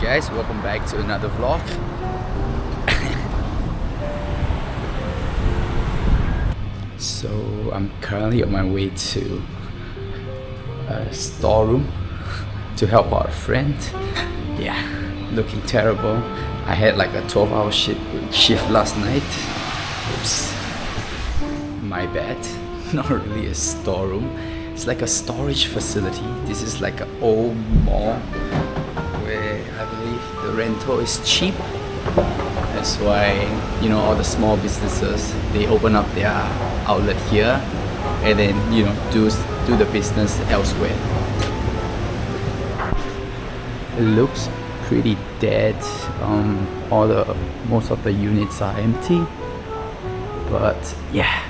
guys, welcome back to another vlog. So I'm currently on my way to a storeroom to help out a friend. Yeah, looking terrible. I had like a 12-hour shift last night. Oops, my bad. Not really a storeroom. It's like a storage facility. This is like an old mall where I believe the rental is cheap. That's why, you know, all the small businesses, they open up their outlet here and then, you know, do the business elsewhere. It looks pretty dead. Most of the units are empty. But yeah,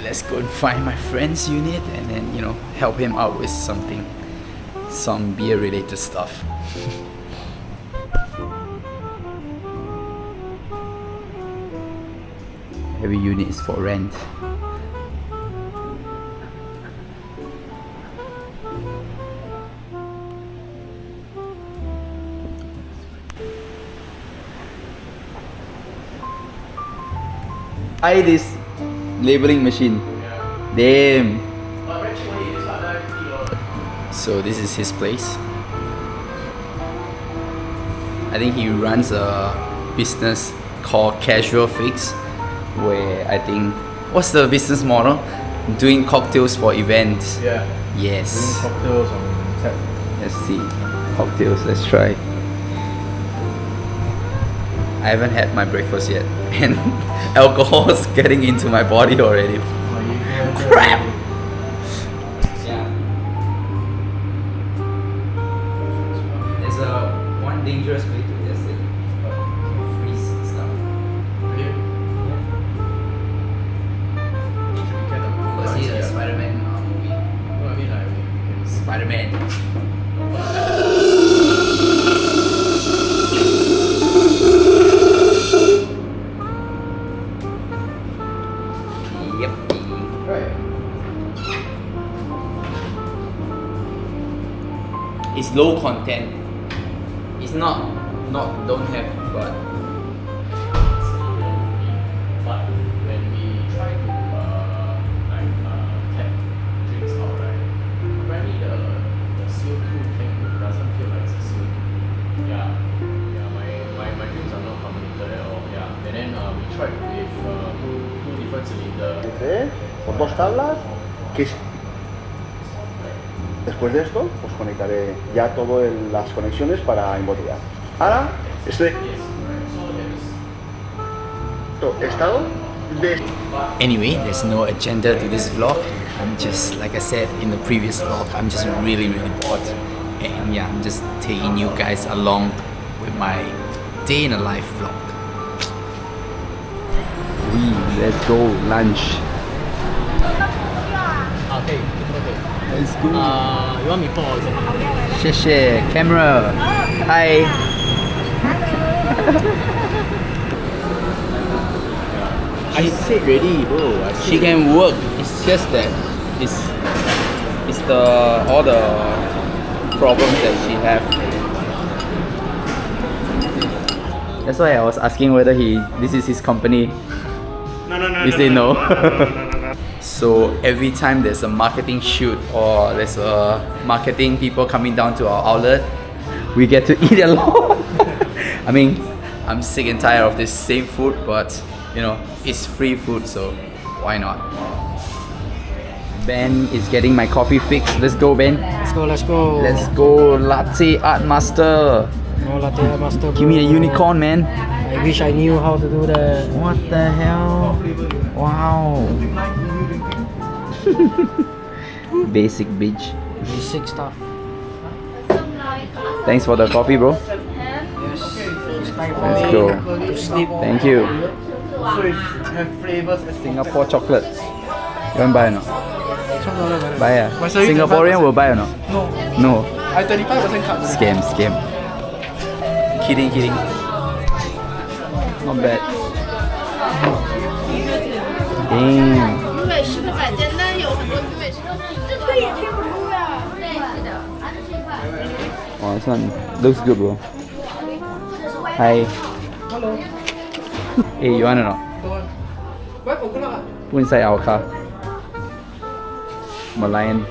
let's go and find my friend's unit and then, you know, help him out with something, some beer related stuff. Every unit is for rent. Buy this labeling machine. Damn. So this is his place. I think he runs a business called Casual Fix, where I think, what's the business model? Doing cocktails for events. Yeah. Yes. Doing cocktails on tap. Let's see. Cocktails, let's try. I haven't had my breakfast yet and alcohol is getting into my body already. Crap! Yeah. There's one dangerous way to test it. Freeze stuff. Was he a Spider-Man movie? No, I mean like Spider-Man. Yep. Right. It's low content. It's not don't have, but when we try to tap drinks out, right? Apparently the CO2 thing doesn't feel like it's a CO2. Yeah. My drinks are not carbonated at all. Yeah. And then we tried with two different cylinders. Por dos tablas, que después de esto os conectaré ya todas las conexiones para embotellar. Ahora, estado de... anyway, there's no agenda to this vlog. I'm just, like I said in the previous vlog, I'm just really bored. And yeah, I'm just taking you guys along with my day in a life vlog. Let's go lunch. Okay. Let's go. You want me pour or is it? 谢谢 camera. Hi. I said ready, bro. She can work. It's just that it's all the problems that she have. That's why I was asking whether this is his company. No. You say no. So every time there's a marketing shoot or there's a marketing people coming down to our outlet, we get to eat a lot. I mean, I'm sick and tired of this same food, but you know, it's free food, so why not? Ben is getting my coffee fix. Let's go, Ben. Let's go. Let's go, latte art master. No latte art master, Give me a bro. unicorn, man. I wish I knew how to do that. What the hell? Wow. Basic bitch. Basic stuff. Thanks for the coffee, bro. Yes. It's time for Let's me go. to sleep. Thank you. So it have flavors as Singapore chocolate. You want buy or not? $12, Buy ah. But so you Singaporean will buy or not? No. No. I 35% cut. Scam. Kidding. Not bad. Damn. 鱼尾狮的板间，但是有很多鱼尾狮，这推也推不出呀。对，是的，这块。哇，现 one looks good, bro. Hi. Hello. Hey, you want or not? Put inside our car. Malayan.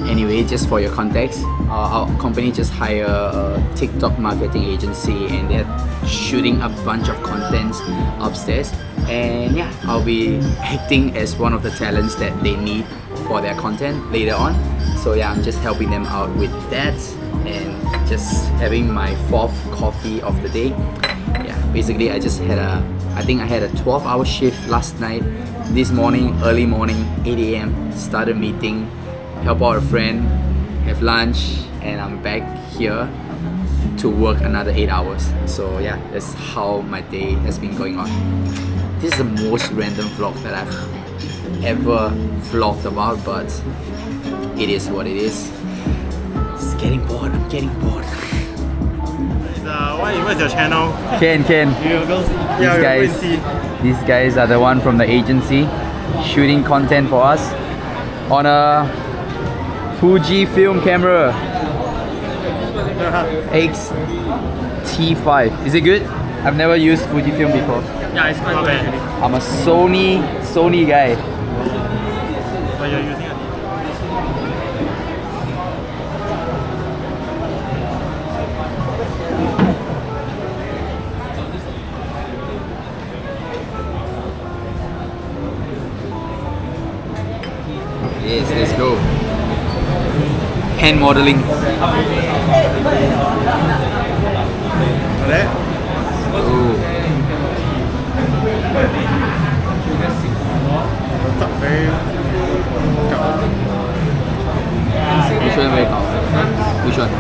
Anyway, just for your context, our company just hired a TikTok marketing agency and they're shooting a bunch of contents upstairs. And yeah, I'll be acting as one of the talents that they need for their content later on. So yeah, I'm just helping them out with that and just having my 4th coffee of the day. Yeah, basically I just had I think I had a 12-hour shift last night. This morning, early morning, 8 a.m. started meeting, help out a friend, have lunch, and I'm back here to work another 8 hours. So yeah, that's how my day has been going on. This is the most random vlog that I've ever vlogged about, but it is what it is. It's getting bored, I'm getting bored. What's your channel? Ken. These guys are the one from the agency shooting content for us on a Fuji film camera X-T5. Is it good? I've never used Fujifilm before. Yeah, it's quite good actually. I'm a Sony guy. But you're using it. Yes, let's go. Hand modeling. Ooh. Which one very powerful? Which one?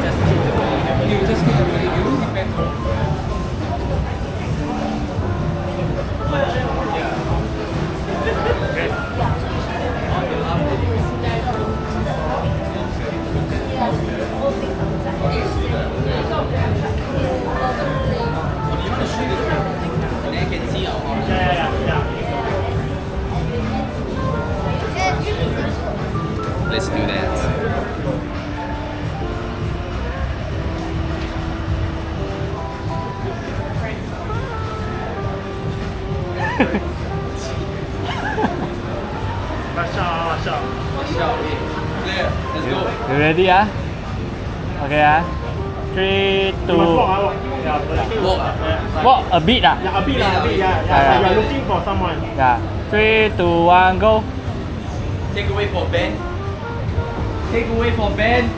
Let's do that. Let's go. You ready? Okay. 3, 2. Walk a bit. Yeah, a bit, yeah. You're looking for someone. Yeah. 3, 2, 1, go. Take away for Ben. Take away for Ben.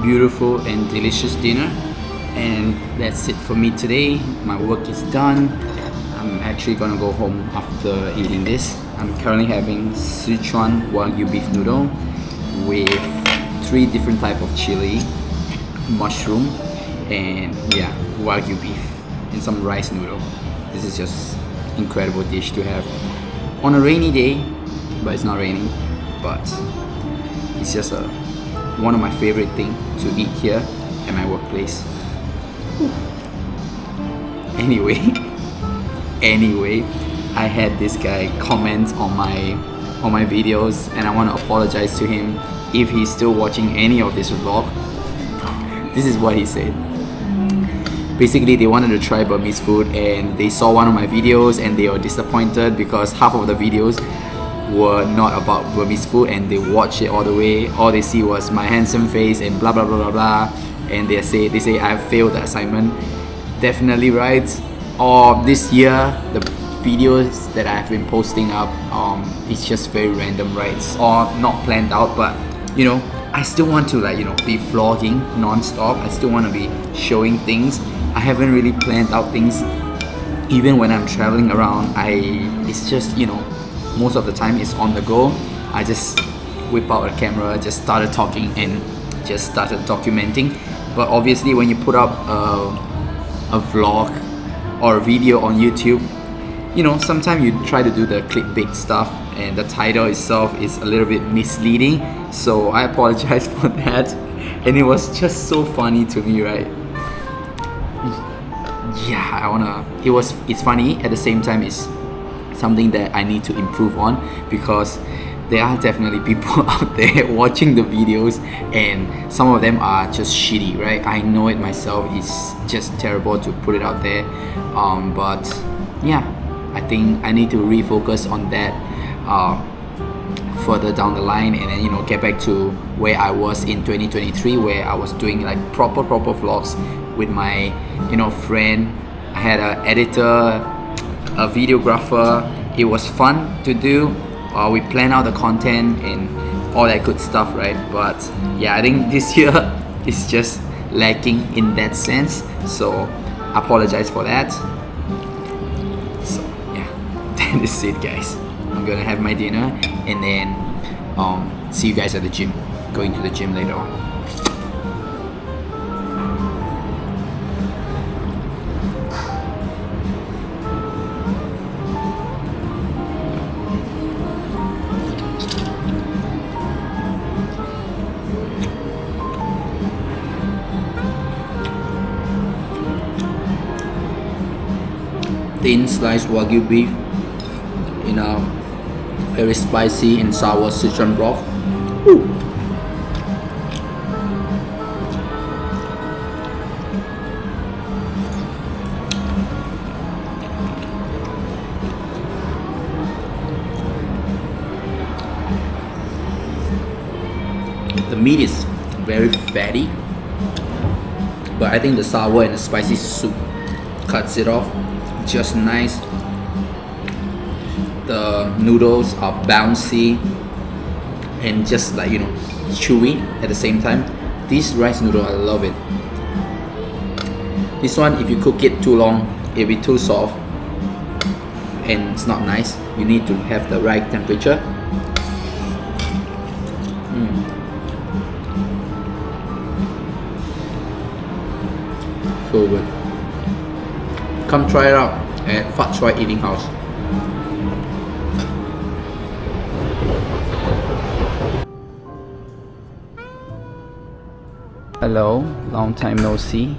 Beautiful and delicious dinner, and that's it for me today. My work is done. I'm actually gonna go home after eating this. I'm currently having Sichuan Wagyu beef noodle with 3 different types of chili, mushroom, and yeah, Wagyu beef, and some rice noodle. This is just incredible dish to have on a rainy day, but it's not raining. But it's just one of my favorite things to eat here at my workplace. Anyway, I had this guy comment on my videos, and I want to apologize to him if he's still watching any of this vlog. This is what he said. Basically, they wanted to try Burmese food and they saw one of my videos and they were disappointed because half of the videos were not about Burmese food, and they watched it all the way. All they see was my handsome face and blah blah blah blah blah, and they say I failed the assignment. Definitely right. Or this year, the videos that I've been posting up, it's just very random, right? Or not planned out, but you know, I still want to be vlogging non-stop. I still want to be showing things. I haven't really planned out things. Even when I'm traveling around, it's just, most of the time it's on the go. I just whip out a camera, just started talking and just started documenting. But obviously when you put up a vlog or a video on YouTube, sometimes you try to do the clickbait stuff and the title itself is a little bit misleading. So I apologize for that. And it was just so funny to me, right? Yeah, it's funny, at the same time it's something that I need to improve on, because there are definitely people out there watching the videos and some of them are just shitty, right? I know it myself, it's just terrible to put it out there, but yeah, I think I need to refocus on that further down the line, and then, you know, get back to where I was in 2023, where I was doing like proper vlogs with my, you know, friend. I had an editor, a videographer. It was fun to do. We plan out the content and all that good stuff, right? But yeah, I think this year is just lacking in that sense, so I apologize for that. So yeah, that is it, guys. I'm gonna have my dinner and then see you guys at the gym. Going to the gym later on. Thin sliced Wagyu beef in a very spicy and sour Sichuan broth. Ooh. The meat is very fatty, but I think the sour and the spicy soup cuts it off just nice. The noodles are bouncy and just like, you know, chewy at the same time. This rice noodle, I love it. This one, if you cook it too long, it'll be too soft and it's not nice. You need to have the right temperature. So good. Come try it out at Fat Choi Eating House. Hello, long time no see.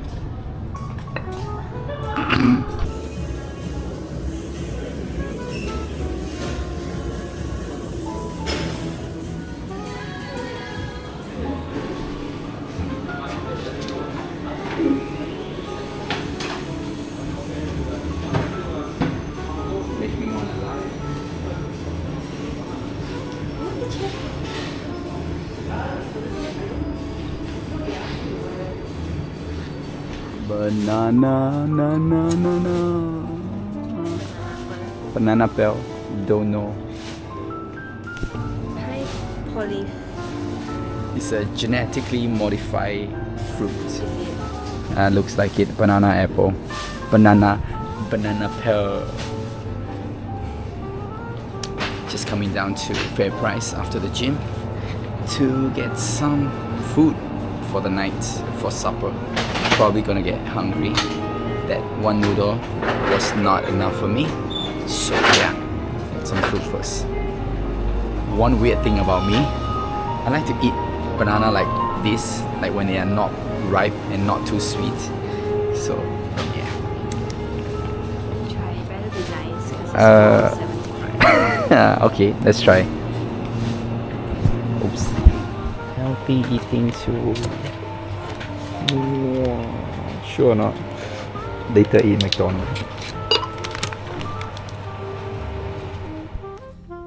Banana peel, don't know. Try Polly. It's a genetically modified fruit. Looks like it. Banana apple. Banana peel. Just coming down to Fair Price after the gym to get some food for the night, for supper. Probably gonna get hungry. That one noodle was not enough for me, so yeah, get some food first. One weird thing about me, I like to eat banana like this, like when they are not ripe and not too sweet. So yeah. Try. Better be nice because it's 75. Okay, let's try. Oops. Healthy eating too. Sure or not? Later eat McDonald's.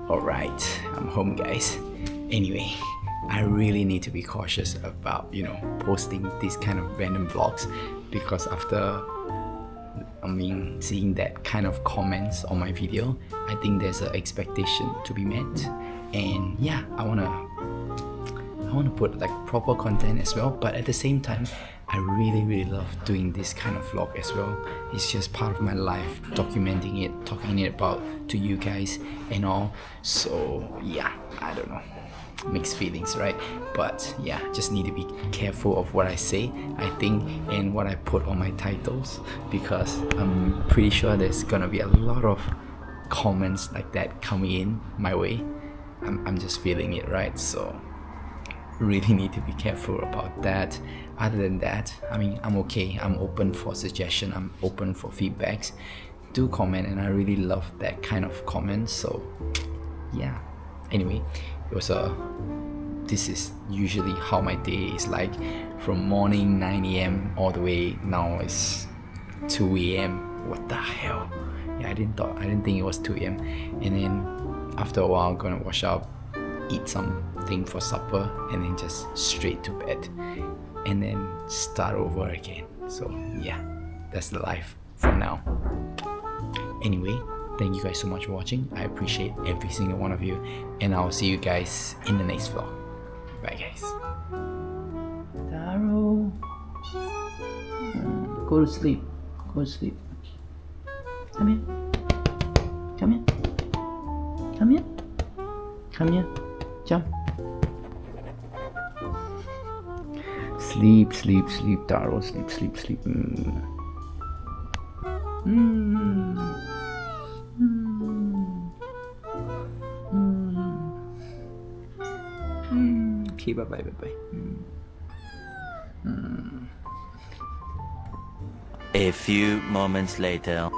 Alright, I'm home, guys. Anyway, I really need to be cautious about, you know, posting these kind of random vlogs, because after seeing that kind of comments on my video, I think there's an expectation to be met, and yeah, I wanna put like proper content as well, but at the same time, I really love doing this kind of vlog as well. It's just part of my life, documenting it, talking it about to you guys and all. So yeah, I don't know, mixed feelings, right? But yeah, just need to be careful of what I say, I think, and what I put on my titles, because I'm pretty sure there's gonna be a lot of comments like that coming in my way. I'm just feeling it, right? So really need to be careful about that. Other than that, I mean, I'm okay. I'm open for suggestion, I'm open for feedbacks, do comment, and I really love that kind of comment. So yeah, anyway, it was this is usually how my day is like, from morning 9 a.m. all the way now it's 2 a.m. What the hell? Yeah, I didn't think it was 2 a.m. And then after a while, I'm gonna wash up, eat something for supper, and then just straight to bed, and then start over again. So yeah, that's the life for now. Anyway, thank you guys so much for watching. I appreciate every single one of you, and I'll see you guys in the next vlog. Bye guys. Taro, go to sleep. Go to sleep. Come here. Come here. Come here. Come here. Jump. Sleep, sleep, sleep, Taro. Sleep, sleep, sleep. Okay, bye bye, bye bye. A few moments later.